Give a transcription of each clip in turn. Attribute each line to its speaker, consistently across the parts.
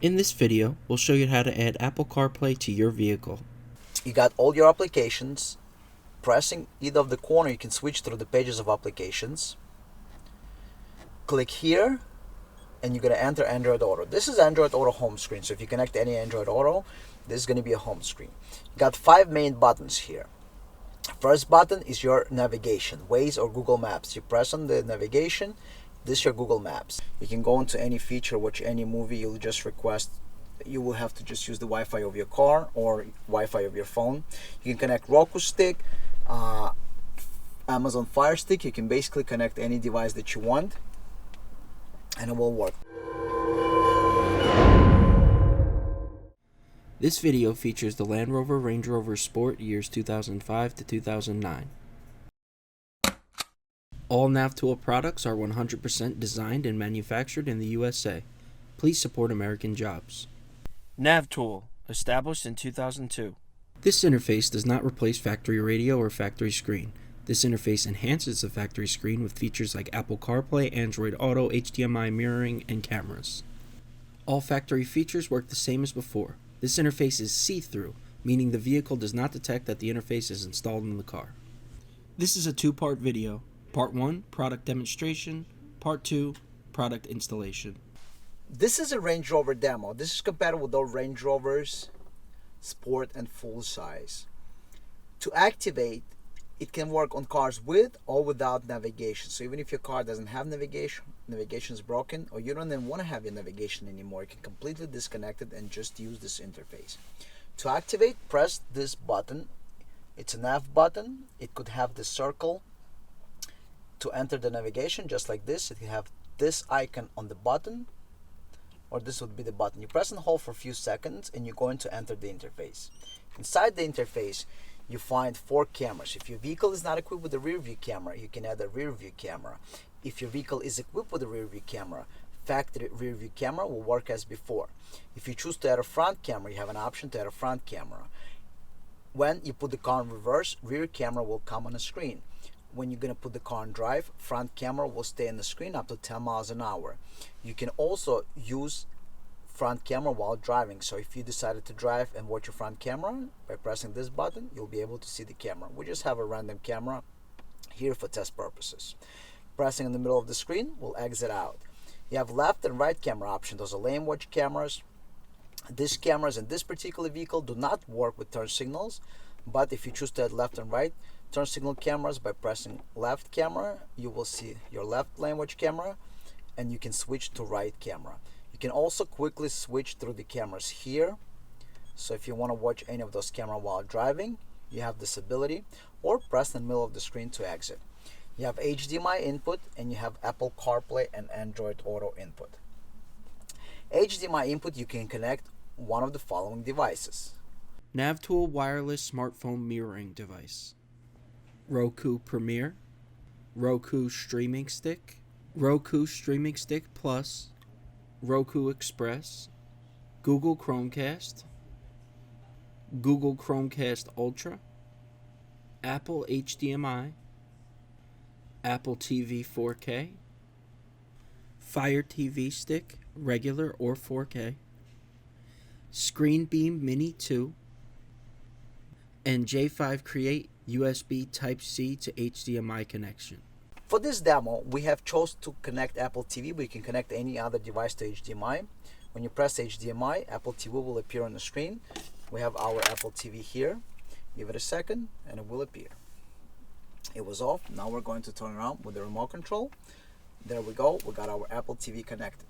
Speaker 1: In this video, we'll show you how to add Apple CarPlay to your vehicle.
Speaker 2: You got all your applications. Pressing either of the corner, you can switch through the pages of applications. Click here, and you're going to enter Android Auto. This is Android Auto home screen, so if you connect any Android Auto, this is going to be a home screen. You got 5 main buttons here. First button is your navigation, Waze or Google Maps. You press on the navigation, this is your Google Maps. You can go into any feature, watch any movie. You'll just request, you will have to just use the Wi-Fi of your car or Wi-Fi of your phone. You can connect Roku stick, Amazon Fire Stick. You can basically connect any device that you want and it will work.
Speaker 1: This video features the Land Rover Range Rover Sport years 2005 to 2009. All NavTool products are 100% designed and manufactured in the USA. Please support American jobs. NavTool, established in 2002. This interface does not replace factory radio or factory screen. This interface enhances the factory screen with features like Apple CarPlay, Android Auto, HDMI mirroring, and cameras. All factory features work the same as before. This interface is see-through, meaning the vehicle does not detect that the interface is installed in the car. This is a 2-part video. Part 1, product demonstration. Part 2, product installation.
Speaker 2: This is a Range Rover demo. This is compatible with all Range Rovers, Sport and full size. To activate, it can work on cars with or without navigation. So even if your car doesn't have navigation is broken, or you don't even want to have your navigation anymore, you can completely disconnect it and just use this interface. To activate, press this button. It's a nav button. It could have the circle to enter the navigation, just like this. It can have this icon on the button, or this would be the button. You press and hold for a few seconds and you're going to enter the interface. Inside the interface, you find 4 cameras. If your vehicle is not equipped with a rear view camera, you can add a rear view camera. If your vehicle is equipped with a rear view camera, factory rear view camera will work as before. If you choose to add a front camera, you have an option to add a front camera. When you put the car in reverse, rear camera will come on the screen. When you're going to put the car in drive, front camera will stay on the screen up to 10 miles an hour. You can also use front camera while driving. So if you decided to drive and watch your front camera, by pressing this button, you'll be able to see the camera. We just have a random camera here for test purposes. Pressing in the middle of the screen will exit out. You have left and right camera option. Those are lane watch cameras. These cameras in this particular vehicle do not work with turn signals, but if you choose to add left and right turn signal cameras, by pressing left camera, you will see your left lane watch camera, and you can switch to right camera. You can also quickly switch through the cameras here. So if you want to watch any of those cameras while driving, you have this ability, or press in the middle of the screen to exit. You have HDMI input and you have Apple CarPlay and Android Auto input. HDMI input, you can connect one of the following devices.
Speaker 1: NavTool wireless smartphone mirroring device. Roku Premiere, Roku Streaming Stick, Roku Streaming Stick Plus, Roku Express, Google Chromecast, Google Chromecast Ultra, Apple HDMI, Apple TV 4K, Fire TV Stick, regular or 4K, ScreenBeam Mini 2, and J5 Create USB Type-C to HDMI connection.
Speaker 2: For this demo, we have chosen to connect Apple TV, but you can connect any other device to HDMI. When you press HDMI, Apple TV will appear on the screen. We have our Apple TV here. Give it a second and it will appear. It was off. Now we're going to turn it on with the remote control. There we go. We got our Apple TV connected.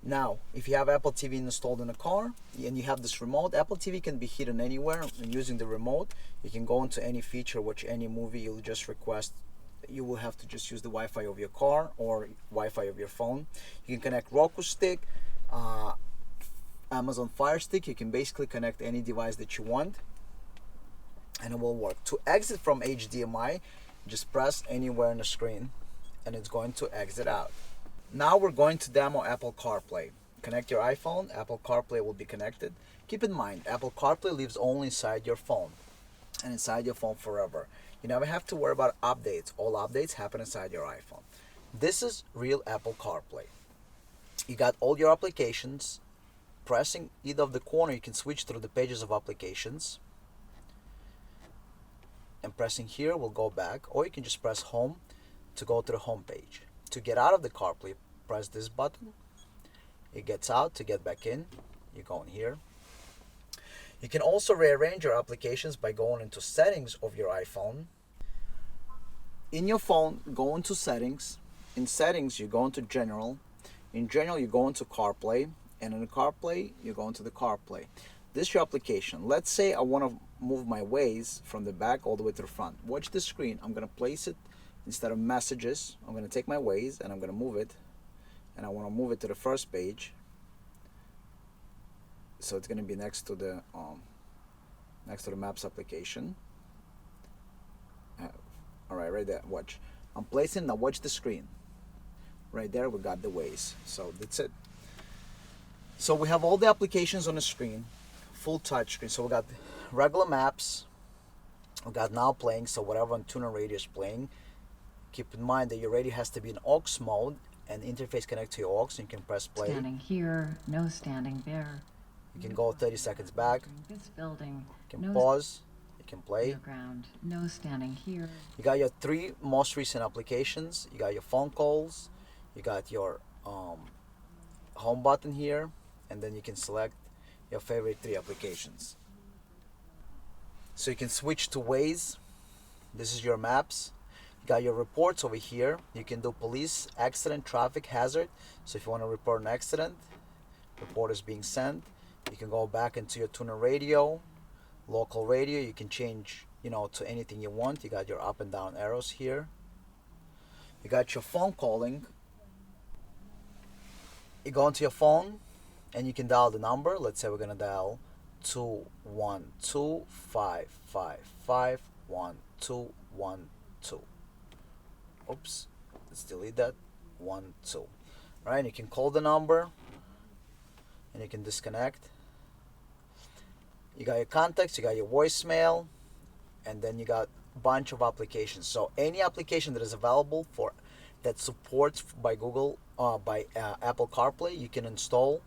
Speaker 2: Now, if you have Apple TV installed in a car and you have this remote, Apple TV can be hidden anywhere. And using the remote, you can go into any feature, watch any movie. You'll just request, you will have to just use the Wi-Fi of your car or Wi-Fi of your phone. You can connect Roku stick, Amazon Fire Stick. You can basically connect any device that you want and it will work. To exit from HDMI, just press anywhere on the screen and it's going to exit out. Now we're going to demo Apple CarPlay. Connect your iPhone, Apple CarPlay will be connected. Keep in mind, Apple CarPlay lives only inside your phone and inside your phone forever. You never have to worry about updates. All updates happen inside your iPhone. This is real Apple CarPlay. You got all your applications. pressing either of the corner, you can switch through the pages of applications. And pressing here will go back, or you can just press home to go to the home page. To get out of the CarPlay, press this button. It gets out. To get back in, you go in here. You can also rearrange your applications by going into settings of your iPhone. In your phone, go into settings. In settings, you go into general. In general, you go into CarPlay. And in the CarPlay, you go into the CarPlay. This is your application. Let's say I want to move my Waze from the back all the way to the front. Watch the screen. I'm going to place it instead of messages. I'm going to take my Waze and I'm going to move it. And I want to move it to the first page. So it's going to be next to the Maps application. All right there. Watch. I'm placing. Now watch the screen. Right there, we got the Waze. So that's it. So we have all the applications on the screen, full touch screen. So we got regular maps. We got now playing. So whatever on tuner radio is playing. Keep in mind that your radio has to be in aux mode and interface connect to your aux. And you can press play.
Speaker 3: Standing here, no standing there.
Speaker 2: You can go 30 seconds back.
Speaker 3: This building.
Speaker 2: You can pause. You can play.
Speaker 3: Ground, no standing here.
Speaker 2: You got your 3 most recent applications. You got your phone calls. You got your home button here, and then you can select your favorite 3 applications. So you can switch to Waze. This is your maps. You got your reports over here. You can do police, accident, traffic, hazard. So if you want to report an accident, report is being sent. You can go back into your tuner radio, local radio. You can change, to anything you want. You got your up and down arrows here. You got your phone calling. You go into your phone and you can dial the number. Let's say we're going to dial 212-555-1212. Oops, let's delete that. 12. Right, you can call the number and you can disconnect. You got your contacts, you got your voicemail, and then you got a bunch of applications. So any application that is available that supports by Apple Carplay, you can install.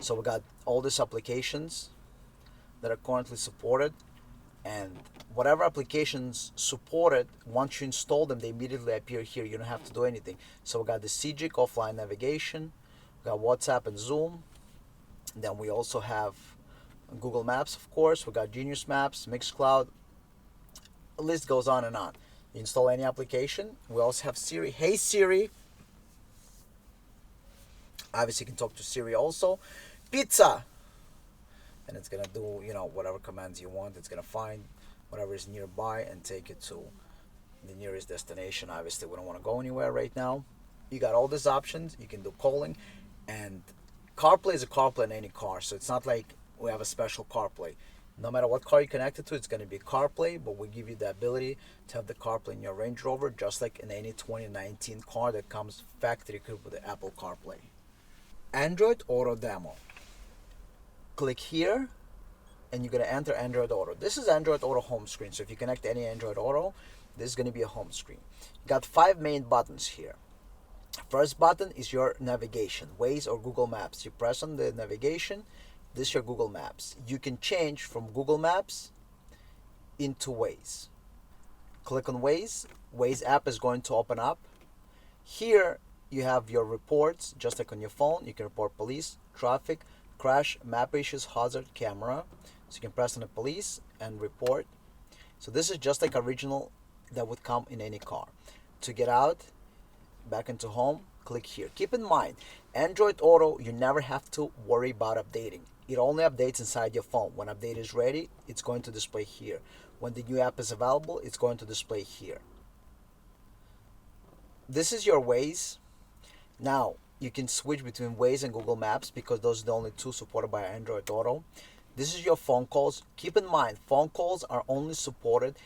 Speaker 2: So we got all these applications that are currently supported, and whatever applications supported, once you install them, they immediately appear here. You don't have to do anything. So we got the CGIC offline navigation, we got WhatsApp and Zoom. Then we also have Google Maps, of course. We got Genius Maps, Mixcloud. The list goes on and on. You install any application. We also have Siri. Hey Siri. Obviously you can talk to Siri also. Pizza. And it's going to do, whatever commands you want. It's going to find whatever is nearby and take it to the nearest destination. Obviously we don't want to go anywhere right now. You got all these options. You can do calling. And CarPlay is a CarPlay in any car. So it's not like we have a special CarPlay. No matter what car you connect it to, it's going to be CarPlay, but we give you the ability to have the CarPlay in your Range Rover, just like in any 2019 car that comes factory equipped with the Apple CarPlay. Android Auto demo. Click here, and you're going to enter Android Auto. This is Android Auto home screen, so if you connect any Android Auto, this is going to be a home screen. You got 5 main buttons here. First button is your navigation, Waze or Google Maps. You press on the navigation. This is your Google Maps. You can change from Google Maps into Waze. Click on Waze. Waze app is going to open up. Here you have your reports, just like on your phone. You can report police, traffic, crash, map issues, hazard, camera. So you can press on the police and report. So this is just like original that would come in any car. To get out, back into home, click here. Keep in mind, Android Auto, you never have to worry about updating. It only updates inside your phone. When update is ready, it's going to display here. When the new app is available, it's going to display here. This is your Waze. Now, you can switch between Waze and Google Maps because those are the only 2 supported by Android Auto. This is your phone calls. Keep in mind, phone calls are only supported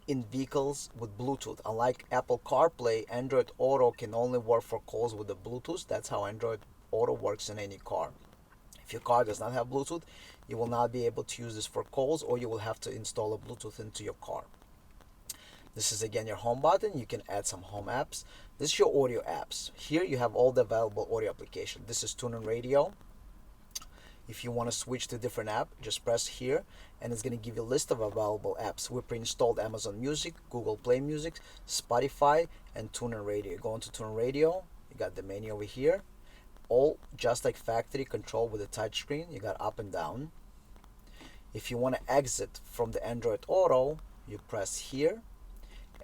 Speaker 2: in vehicles with Bluetooth. Unlike Apple CarPlay, Android Auto can only work for calls with the Bluetooth. That's how Android Auto works in any car. If your car does not have Bluetooth, you will not be able to use this for calls, or you will have to install a Bluetooth into your car. This is again your home button. You can add some home apps. This is your audio apps. Here you have all the available audio applications. This is Tuner Radio. If you want to switch to a different app, just press here and it's going to give you a list of available apps. We pre-installed Amazon Music, Google Play Music, Spotify, and TuneIn Radio. Go into TuneIn Radio, you got the menu over here. All just like factory control with a touch screen. You got up and down. If you want to exit from the Android Auto, you press here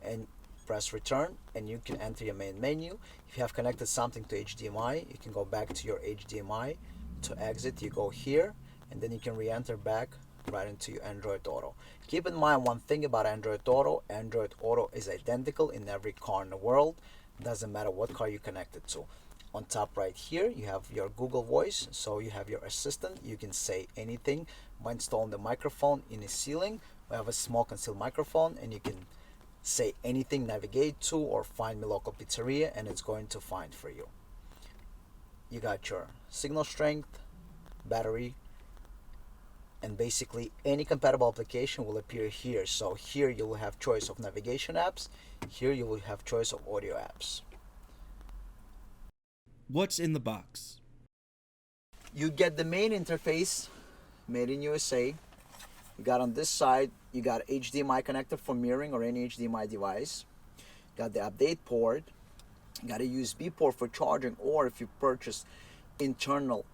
Speaker 2: and press return and you can enter your main menu. If you have connected something to HDMI, you can go back to your HDMI. To exit, you go here and then you can re-enter back right into your Android Auto. Keep in mind one thing about Android Auto is identical in every car in the world. Doesn't matter what car you connect it to. On top right here you have your Google Voice, so you have your assistant. You can say anything by installing the microphone in the ceiling. We have a small concealed microphone and you can say anything, navigate to or find me local pizzeria, and it's going to find for you. You got your signal strength, battery, and basically any compatible application will appear here. So here you will have choice of navigation apps, here you will have choice of audio apps.
Speaker 1: What's in the box?
Speaker 2: You get the main interface, made in USA. You got on this side, you got HDMI connector for mirroring or any HDMI device. You got the update port. You got a USB port for charging, or if you purchase internal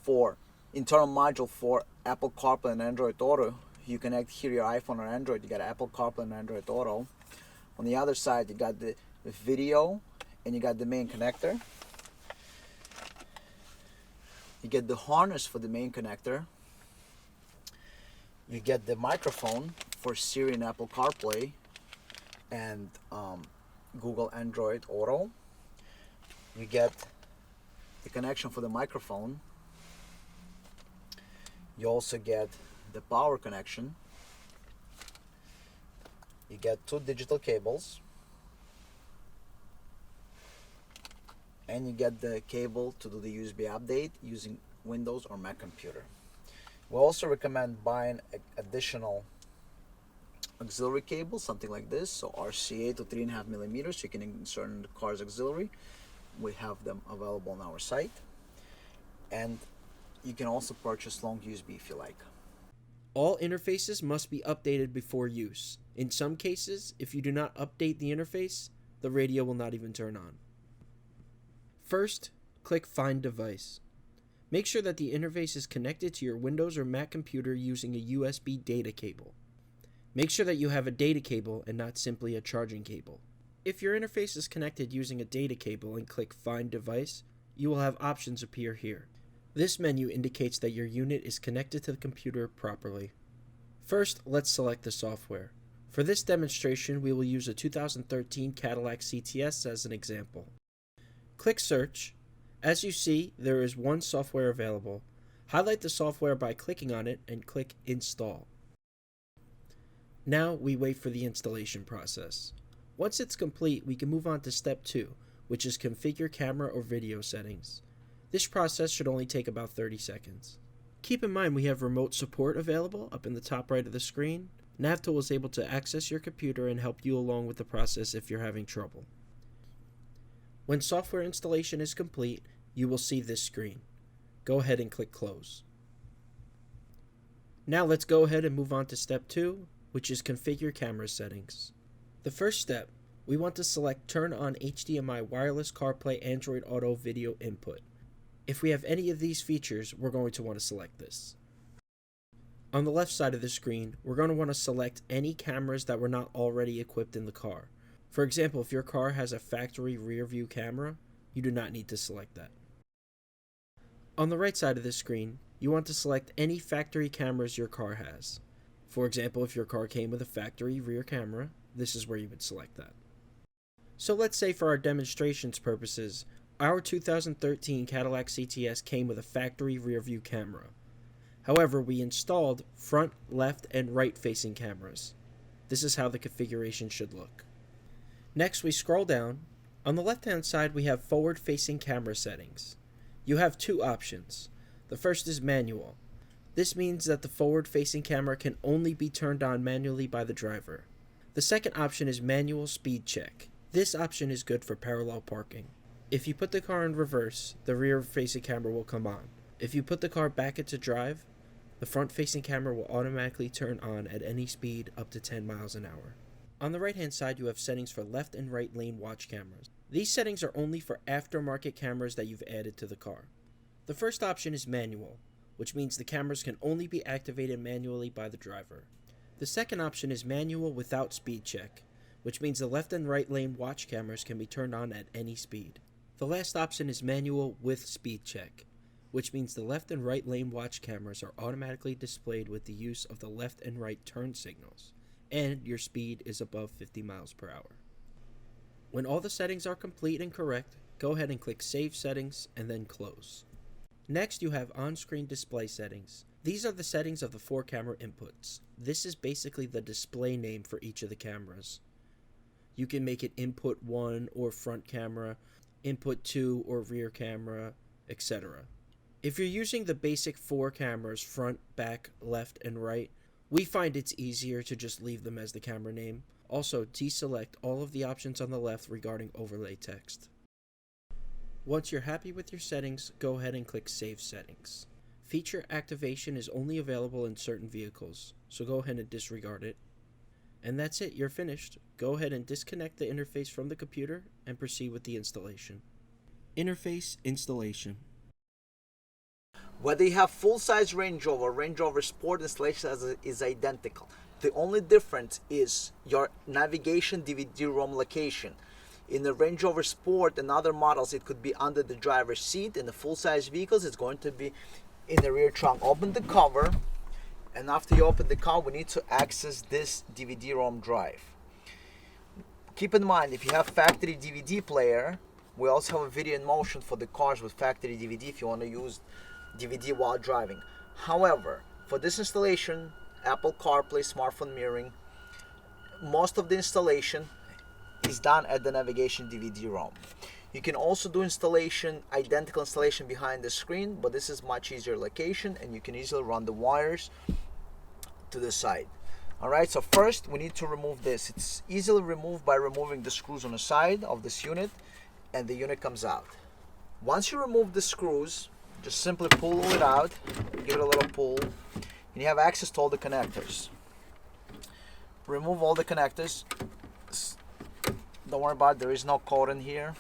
Speaker 2: module for Apple Carplay and Android Auto, you connect here your iPhone or Android. You got Apple Carplay and Android Auto. On the other side, you got the video and you got the main connector. You get the harness for the main connector. You get the microphone for Siri and Apple CarPlay and Google Android Auto. You get the connection for the microphone. You also get the power connection. You get 2 digital cables. And you get the cable to do the USB update using Windows or Mac computer. We also recommend buying additional auxiliary cable, something like this, so RCA to 3.5 millimeters. You can insert in the car's auxiliary. We have them available on our site, and you can also purchase long USB if you like.
Speaker 1: All interfaces must be updated before use. In some cases, if you do not update the interface, the radio will not even turn on. First, click Find Device. Make sure that the interface is connected to your Windows or Mac computer using a USB data cable. Make sure that you have a data cable and not simply a charging cable. If your interface is connected using a data cable and click Find Device, you will have options appear here. This menu indicates that your unit is connected to the computer properly. First, let's select the software. For this demonstration, we will use a 2013 Cadillac CTS as an example. Click Search. As you see, there is one software available. Highlight the software by clicking on it and click Install. Now we wait for the installation process. Once it's complete, we can move on to step 2, which is configure camera or video settings. This process should only take about 30 seconds. Keep in mind we have remote support available up in the top right of the screen. NavTool is able to access your computer and help you along with the process if you're having trouble. When software installation is complete, you will see this screen. Go ahead and click Close. Now let's go ahead and move on to step 2, which is configure camera settings. The first step, we want to select Turn on HDMI Wireless CarPlay Android Auto Video Input. If we have any of these features, we're going to want to select this. On the left side of the screen, we're going to want to select any cameras that were not already equipped in the car. For example, if your car has a factory rear view camera, you do not need to select that. On the right side of the screen, you want to select any factory cameras your car has. For example, if your car came with a factory rear camera, this is where you would select that. So let's say for our demonstration's purposes, our 2013 Cadillac CTS came with a factory rear view camera. However, we installed front, left, and right facing cameras. This is how the configuration should look. Next, we scroll down. On the left-hand side, we have forward-facing camera settings. You have 2 options. The first is manual. This means that the forward-facing camera can only be turned on manually by the driver. The second option is manual speed check. This option is good for parallel parking. If you put the car in reverse, the rear-facing camera will come on. If you put the car back into drive, the front-facing camera will automatically turn on at any speed up to 10 miles an hour. On the right-hand side, you have settings for left and right lane watch cameras. These settings are only for aftermarket cameras that you've added to the car. The first option is manual, which means the cameras can only be activated manually by the driver. The second option is manual without speed check, which means the left and right lane watch cameras can be turned on at any speed. The last option is manual with speed check, which means the left and right lane watch cameras are automatically displayed with the use of the left and right turn signals, and your speed is above 50 miles per hour. When all the settings are complete and correct, go ahead and click Save Settings and then Close. Next, you have on-screen display settings. These are the settings of the 4 camera inputs. This is basically the display name for each of the cameras. You can make it input 1 or front camera, input 2 or rear camera, etc. If you're using the basic 4 cameras, front, back, left, and right, we find it's easier to just leave them as the camera name. Also, deselect all of the options on the left regarding overlay text. Once you're happy with your settings, go ahead and click Save Settings. Feature activation is only available in certain vehicles, so go ahead and disregard it. And that's it, you're finished. Go ahead and disconnect the interface from the computer and proceed with the installation. Interface installation.
Speaker 2: Whether you have full-size Range Rover or Range Rover Sport, installation is identical. The only difference is your navigation DVD-ROM location. In the Range Rover Sport and other models, it could be under the driver's seat. In the full-size vehicles, it's going to be in the rear trunk. Open the cover, and after you open the cover, we need to access this DVD-ROM drive. Keep in mind, if you have factory DVD player, we also have a video in motion for the cars with factory DVD if you want to use DVD while driving. However, for this installation, Apple Carplay, smartphone mirroring, most of the installation is done at the navigation DVD-ROM. You can also do identical installation behind the screen, but this is much easier location, and you can easily run the wires to the side. Alright, so first we need to remove this. It's easily removed by removing the screws on the side of this unit, and the unit comes out. Once you remove the screws, just simply pull it out, give it a little pull, and you have access to all the connectors. Remove all the connectors. Don't worry about it, there is no code in here.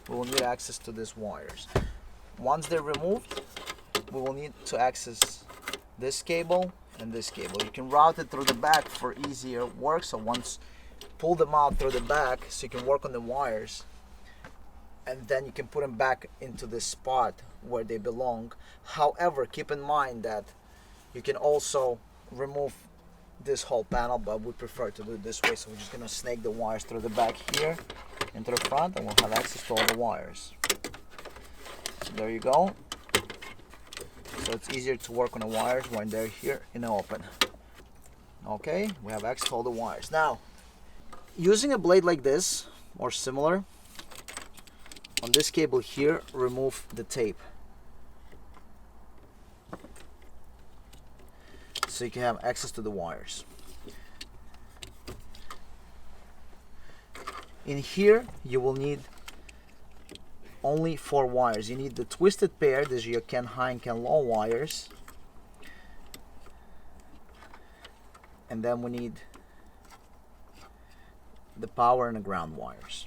Speaker 2: We will need access to these wires. Once they're removed, we will need to access this cable and this cable. You can route it through the back for easier work. So once pull them out through the back so you can work on the wires, and then you can put them back into the spot where they belong. However, keep in mind that you can also remove this whole panel, but we prefer to do it this way. So we're just going to snake the wires through the back here into the front, and we'll have access to all the wires. So there you go. So it's easier to work on the wires when they're here in the open. Okay, we have access to all the wires. Now, using a blade like this or similar, on this cable here, remove the tape so you can have access to the wires. In here, you will need only 4 wires. You need the twisted pair. These are your CAN high and CAN low wires. And then we need the power and the ground wires.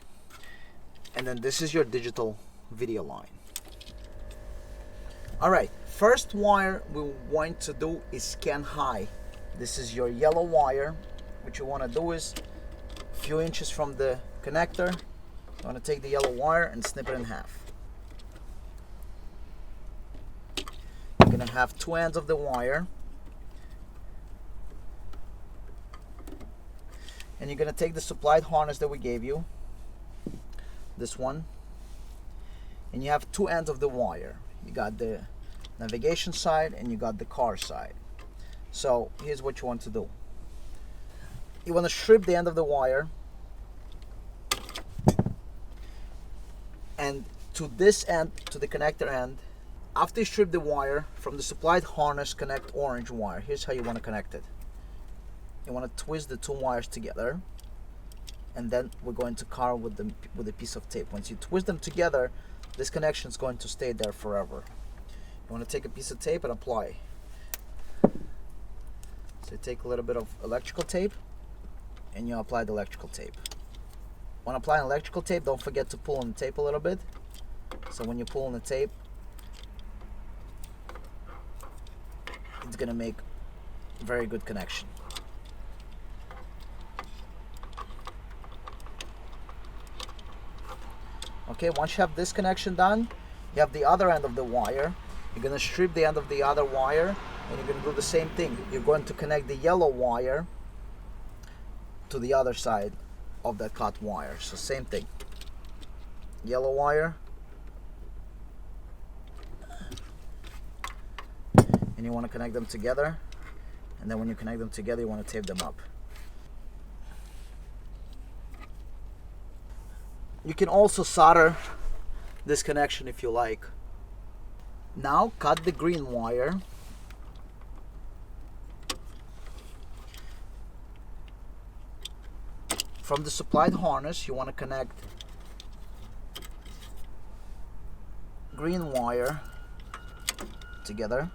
Speaker 2: And then this is your digital video line. Alright, first wire we want to do is CAN high. This is your yellow wire. What you want to do is a few inches from the connector, you want to take the yellow wire and snip it in half. You're going to have 2 ends of the wire, and you're going to take the supplied harness that we gave you, this one, and you have 2 ends of the wire. You got the navigation side and you got the car side. So here's what you want to do. You want to strip the end of the wire, and to this end, to the connector end, after you strip the wire from the supplied harness, connect orange wire. Here's how you want to connect it. You want to twist the 2 wires together, and then we're going to cover with a piece of tape. Once you twist them together, this connection is going to stay there forever. You want to take a piece of tape and apply. So you take a little bit of electrical tape and you apply the electrical tape. When applying electrical tape, don't forget to pull on the tape a little bit. So when you pull on the tape, it's gonna make a very good connection. Okay, once you have this connection done, you have the other end of the wire. You're gonna strip the end of the other wire, and you're gonna do the same thing. You're going to connect the yellow wire to the other side of that cut wire. So same thing. Yellow wire, and you want to connect them together, and then when you connect them together, you want to tape them up. You can also solder this connection if you like. Now cut the green wire. From the supplied harness, you want to connect green wire together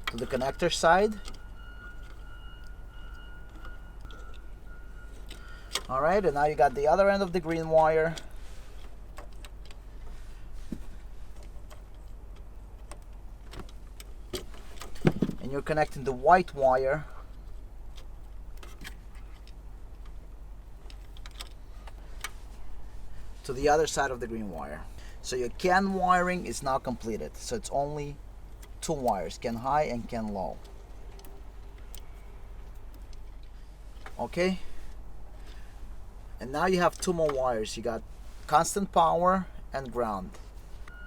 Speaker 2: to the connector side. Alright, and now you got the other end of the green wire. And you're connecting the white wire to the other side of the green wire. So your CAN wiring is now completed. So it's only two wires, CAN high and CAN low. Okay, and now you have two more wires. You got constant power and ground.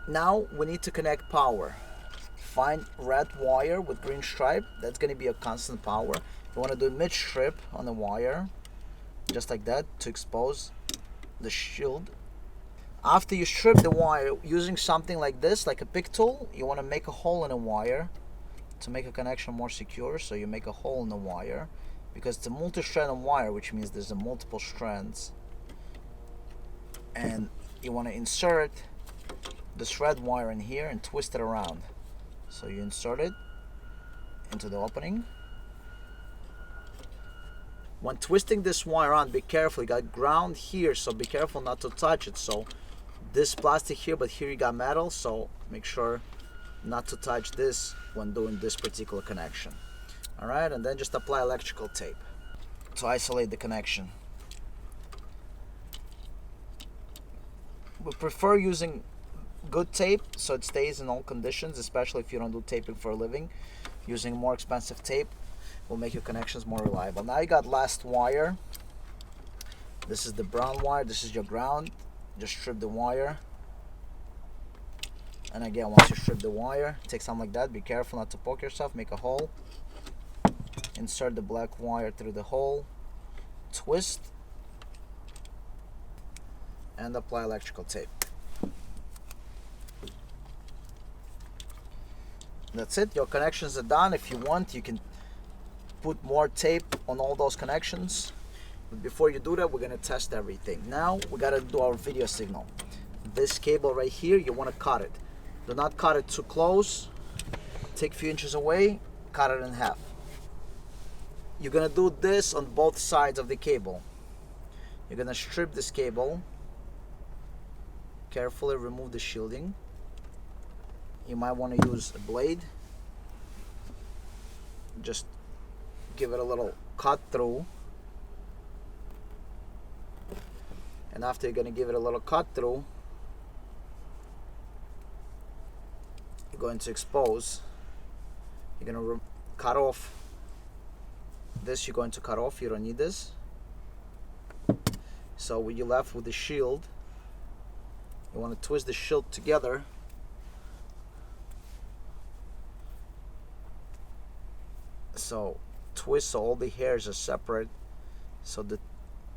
Speaker 2: Now we need to connect power. Find red wire with green stripe. That's going to be a constant power. You want to do a mid strip on the wire, just like that, to expose the shield. After you strip the wire using something like this, like a pick tool, you want to make a hole in a wire to make a connection more secure. So you make a hole in the wire because it's a multi-strand wire, which means there's a multiple strands, and you want to insert this red wire in here and twist it around. So you insert it into the opening. When twisting this wire on, be careful. You got ground here, so be careful not to touch it. So this plastic here, but here you got metal, so make sure not to touch this when doing this particular connection. Alright, and then just apply electrical tape to isolate the connection. We prefer using good tape so it stays in all conditions, especially if you don't do taping for a living. Using more expensive tape will make your connections more reliable. Now you got last wire. This is the brown wire, this is your ground. Just strip the wire, and again, once you strip the wire, take something like that, be careful not to poke yourself, make a hole, insert the black wire through the hole, twist, and apply electrical tape. That's it, your connections are done. If you want, you can put more tape on all those connections. But before you do that, we're going to test everything. Now we got to do our video signal. This cable right here, you want to cut it. Do not cut it too close. Take a few inches away, cut it in half. You're going to do this on both sides of the cable. You're going to strip this cable. Carefully remove the shielding. You might want to use a blade. Just give it a little cut through. And after you're going to give it a little cut through, you're going to expose. You're going to cut off this. You're going to cut off. You don't need this. So when you're left with the shield, you want to twist the shield together. So twist so all the hairs are separate. So the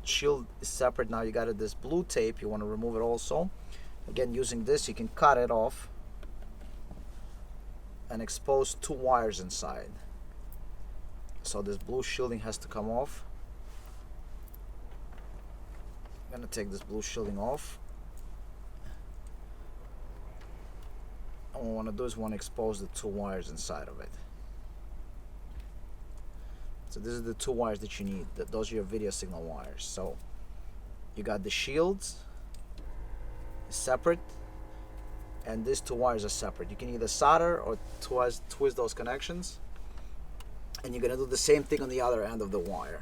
Speaker 2: shield is separate. Now you got this blue tape, you want to remove it also. Again, using this, you can cut it off and expose two wires inside. So this blue shielding has to come off. I'm gonna take this blue shielding off. what we want to do is we want to expose the two wires inside of it. So this is the two wires that you need. Those are your video signal wires. So you got the shields separate, and these two wires are separate. You can either solder or twist those connections, and you're gonna do the same thing on the other end of the wire.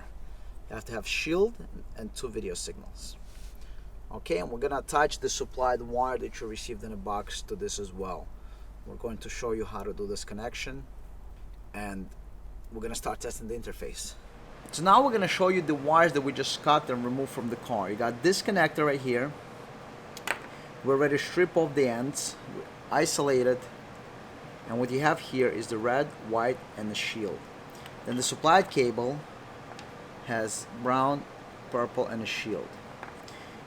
Speaker 2: You have to have shield and two video signals. Okay, and we're gonna attach the supplied wire that you received in a box to this as well. We're going to show you how to do this connection, and we're gonna start testing the interface. So now we're gonna show you the wires that we just cut and removed from the car. You got this connector right here. We're ready to strip off the ends, isolate it, and what you have here is the red, white, and the shield. Then the supplied cable has brown, purple, and a shield.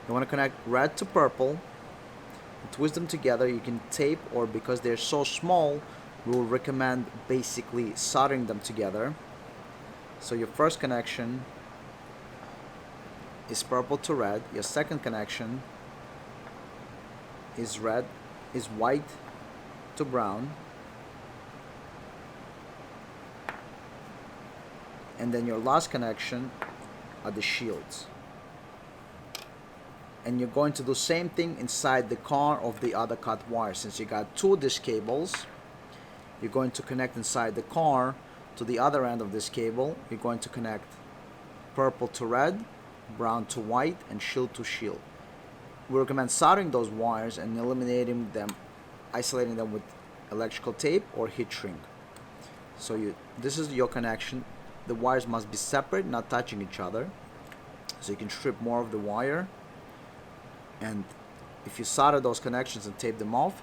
Speaker 2: You want to connect red to purple and twist them together. You can tape, or because they're so small, we will recommend basically soldering them together. So your first connection is purple to red. Your second connection is white to brown, and then your last connection are the shields. And you're going to do the same thing inside the car of the other cut wire. Since you got two of these cables, you're going to connect inside the car to the other end of this cable. You're going to connect purple to red, brown to white, and shield to shield. We recommend soldering those wires and eliminating them, isolating them with electrical tape or heat shrink. So this is your connection. The wires must be separate, not touching each other, so you can strip more of the wire. And if you solder those connections and tape them off,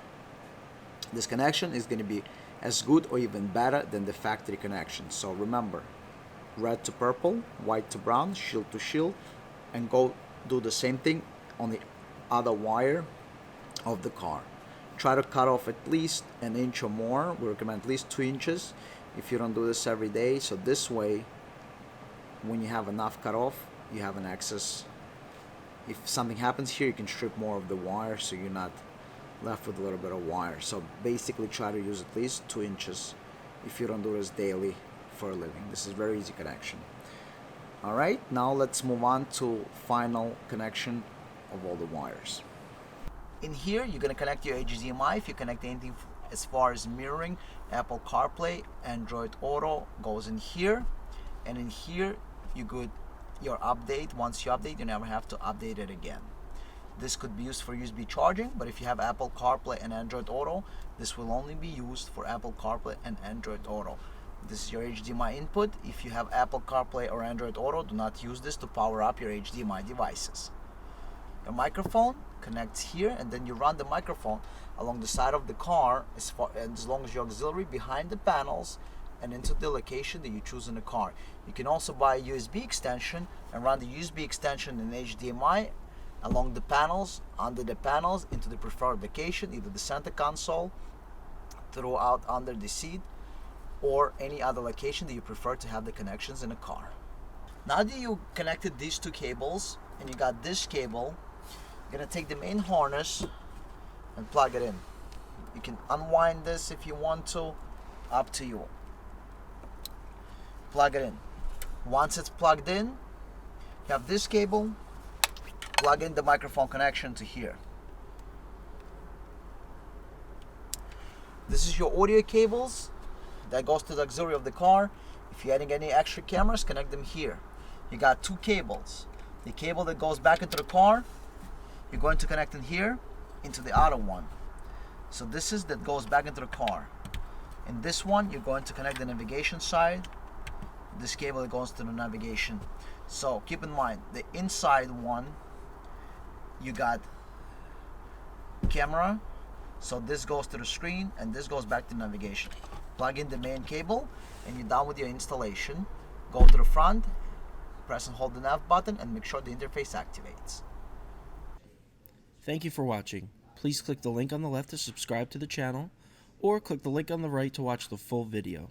Speaker 2: this connection is going to be as good or even better than the factory connection. So remember, red to purple, white to brown, shield to shield, and go do the same thing on the other wire of the car. Try to cut off at least an inch or more. We recommend at least 2 inches if you don't do this every day. So this way, when you have enough cut off, you have an excess. If something happens here, you can strip more of the wire so you're not left with a little bit of wire. So basically try to use at least 2 inches if you don't do this daily for a living. This is very easy connection. Alright, now let's move on to final connection of all the wires. In here, you're going to connect your HDMI. If you connect anything as far as mirroring, Apple Carplay, Android Auto goes in here. And in here, you get your update. Once you update, you never have to update it again. This could be used for USB charging, but if you have Apple CarPlay and Android Auto, this will only be used for Apple CarPlay and Android Auto. This is your HDMI input. If you have Apple CarPlay or Android Auto, do not use this to power up your HDMI devices. Your microphone connects here, and then you run the microphone along the side of the car as long as your auxiliary behind the panels and into the location that you choose in the car. You can also buy a USB extension and run the USB extension in HDMI along the panels, under the panels, into the preferred location, either the center console, throughout under the seat, or any other location that you prefer to have the connections in a car. Now that you connected these two cables and you got this cable, you're gonna take the main harness and plug it in. You can unwind this if you want to, up to you. Plug it in. Once it's plugged in, you have this cable, plug in the microphone connection to here. This is your audio cables that goes to the auxiliary of the car. If you're adding any extra cameras, connect them here. You got two cables. The cable that goes back into the car, you're going to connect in here into the other one. So this is that goes back into the car. In this one, you're going to connect the navigation side. This cable that goes to the navigation. So keep in mind, the inside one, you got camera. So this goes to the screen and this goes back to navigation. Plug in the main cable and you're done with your installation. Go to the front, press and hold the nav button, and make sure the interface activates.
Speaker 1: Thank you for watching. Please click the link on the left to subscribe to the channel, or click the link on the right to watch the full video.